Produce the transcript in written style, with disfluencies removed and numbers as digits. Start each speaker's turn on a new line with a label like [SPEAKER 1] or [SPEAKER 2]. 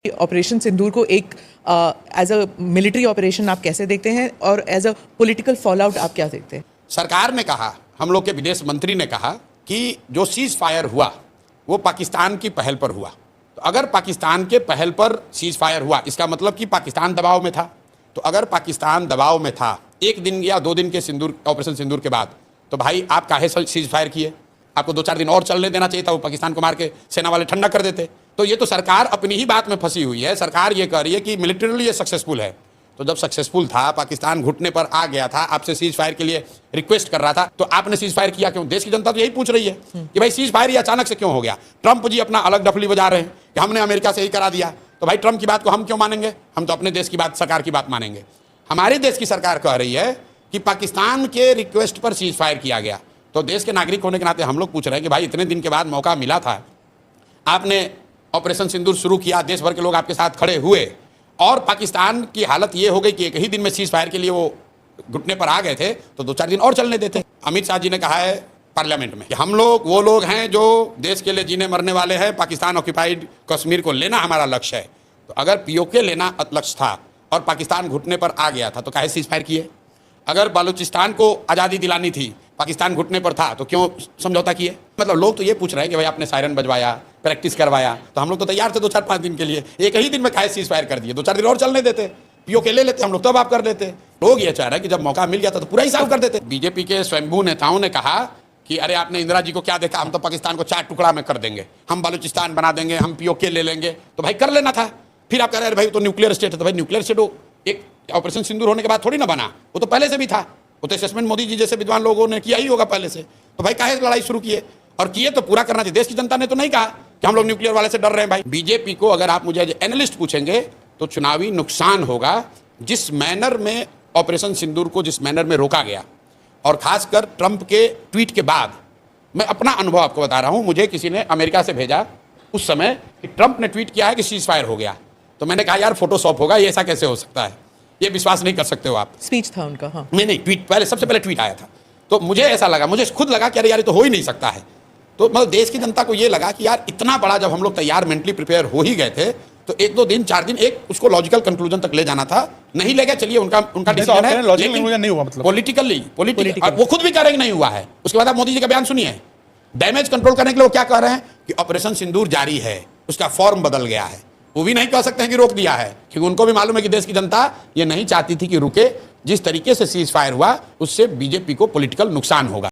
[SPEAKER 1] Operation सिंदूर को एक as a military operation आप कैसे देखते हैं और एज अ पॉलिटिकल फॉलआउट आप क्या देखते हैं?
[SPEAKER 2] सरकार ने कहा, हम लोग के विदेश मंत्री ने कहा कि जो सीज फायर हुआ वो पाकिस्तान की पहल पर हुआ। तो अगर पाकिस्तान के पहल पर सीज फायर हुआ इसका मतलब कि पाकिस्तान दबाव में था। तो अगर पाकिस्तान दबाव में था 1 दिन या 2 दिन के ऑपरेशन सिंदूर के बाद, तो भाई आप काहे सीज फायर किए? आपको 2-4 दिन और चलने देना चाहिए था, वो पाकिस्तान को मार के सेना वाले ठंडा कर देते। तो ये तो सरकार अपनी ही बात में फंसी हुई है। सरकार ये कह रही है कि मिलिटरीली ये सक्सेसफुल है। तो जब सक्सेसफुल था, पाकिस्तान घुटने पर आ गया था, आपसे सीज फायर के लिए रिक्वेस्ट कर रहा था, तो आपने सीज फायर किया क्यों? देश की जनता तो यही पूछ रही है कि भाई सीज फायर ये अचानक से क्यों हो गया? ट्रंप जी अपना अलग डफली बजा रहे हैं कि हमने अमेरिका से ही करा दिया। तो भाई ट्रंप की बात को हम क्यों मानेंगे? हम तो अपने देश की बात, सरकार की बात मानेंगे। हमारे देश की सरकार कह रही है कि पाकिस्तान के रिक्वेस्ट पर सीज फायर किया गया। तो देश के नागरिक होने के नाते हम लोग पूछ रहे हैं कि भाई इतने दिन के बाद मौका मिला था, आपने ऑपरेशन सिंदूर शुरू किया, देश भर के लोग आपके साथ खड़े हुए, और पाकिस्तान की हालत ये हो गई कि एक ही दिन में सीज फायर के लिए वो घुटने पर आ गए थे, तो 2-4 दिन और चलने देते। अमित शाह जी ने कहा है पार्लियामेंट में कि हम लोग वो लोग हैं जो देश के लिए जीने मरने वाले हैं, पाकिस्तान ऑक्यूपाइड कश्मीर को लेना हमारा लक्ष्य है। तो अगर पीओके लेना लक्ष्य था और पाकिस्तान घुटने पर आ गया था, तो काहे सीज फायर किए? अगर बलूचिस्तान को आज़ादी दिलानी थी, पाकिस्तान घुटने पर था, तो क्यों समझौता किए? मतलब लोग तो ये पूछ रहे हैं कि भाई आपने सायरन बजवाया, प्रैक्टिस करवाया, तो हम लोग तो तैयार थे 2-4-5 दिन के लिए। एक ही दिन में काहे सीज फायर कर दिए? 2-4 दिन और चलने देते, पीओके ले लेते हम लोग, तब आप कर लेते। लोग ये चाह रहे हैं कि जब मौका मिल गया था तो पूरा ही साफ कर देते। बीजेपी के स्वयंभू नेताओं ने कहा कि अरे आपने इंदिरा जी को क्या देखा, हम तो पाकिस्तान को 4 टुकड़ा में कर देंगे, हम बलूचिस्तान बना देंगे, हम पीओके ले लेंगे। तो भाई कर लेना था। फिर आप कह रहे हैं भाई तो न्यूक्लियर स्टेट है। तो भाई न्यूक्लियर स्टेट वो एक ऑपरेशन सिंदूर होने के बाद थोड़ी ना बना, वो तो पहले से भी था। वो तो असेसमेंट मोदी जी जैसे विद्वान लोगों ने किया ही होगा पहले से। तो भाई काहे लड़ाई शुरू किए? और किए तो पूरा करना चाहिए। देश की जनता ने तो नहीं कहा कि हम लोग न्यूक्लियर वाले से डर रहे हैं। भाई बीजेपी को अगर आप मुझे एनालिस्ट पूछेंगे तो चुनावी नुकसान होगा जिस मैनर में ऑपरेशन सिंदूर को जिस मैनर में रोका गया, और खासकर ट्रंप के ट्वीट के बाद। मैं अपना अनुभव आपको बता रहा हूं, मुझे किसी ने अमेरिका से भेजा उस समय कि ट्रंप ने ट्वीट किया है कि सीज फायर हो गया। तो मैंने कहा यार फोटोशॉप होगा, ये ऐसा कैसे हो सकता है? ये विश्वास नहीं कर सकते हो आप।
[SPEAKER 1] स्पीच था उनका। हाँ
[SPEAKER 2] नहीं, ट्वीट पहले, सबसे पहले ट्वीट आया था। तो मुझे ऐसा लगा, मुझे खुद लगा कि अरे यार ये तो हो ही नहीं सकता है। तो मतलब देश की जनता को ये लगा कि यार इतना बड़ा जब हम लोग तैयार मेंटली प्रिपेयर हो ही गए थे, तो 1-2 दिन 4 दिन एक उसको लॉजिकल कंक्लूजन तक ले जाना था। नहीं ले गए, चलिए उनका डिसीजन है, लेकिन
[SPEAKER 3] नहीं हुआ। मतलब
[SPEAKER 2] पॉलिटिकली वो खुद भी कह रहे हैं नहीं हुआ है। उसके बाद आप मोदी जी का बयान सुनिए। डैमेज कंट्रोल करने के लिए वो क्या कह रहे हैं कि ऑपरेशन सिंदूर जारी है, उसका फॉर्म बदल गया है। वो भी नहीं कह सकते हैं कि रोक दिया है, क्योंकि उनको भी मालूम है कि देश की जनता ये नहीं चाहती थी कि रुके। जिस तरीके से सीज फायर हुआ उससे बीजेपी को पॉलिटिकल नुकसान होगा।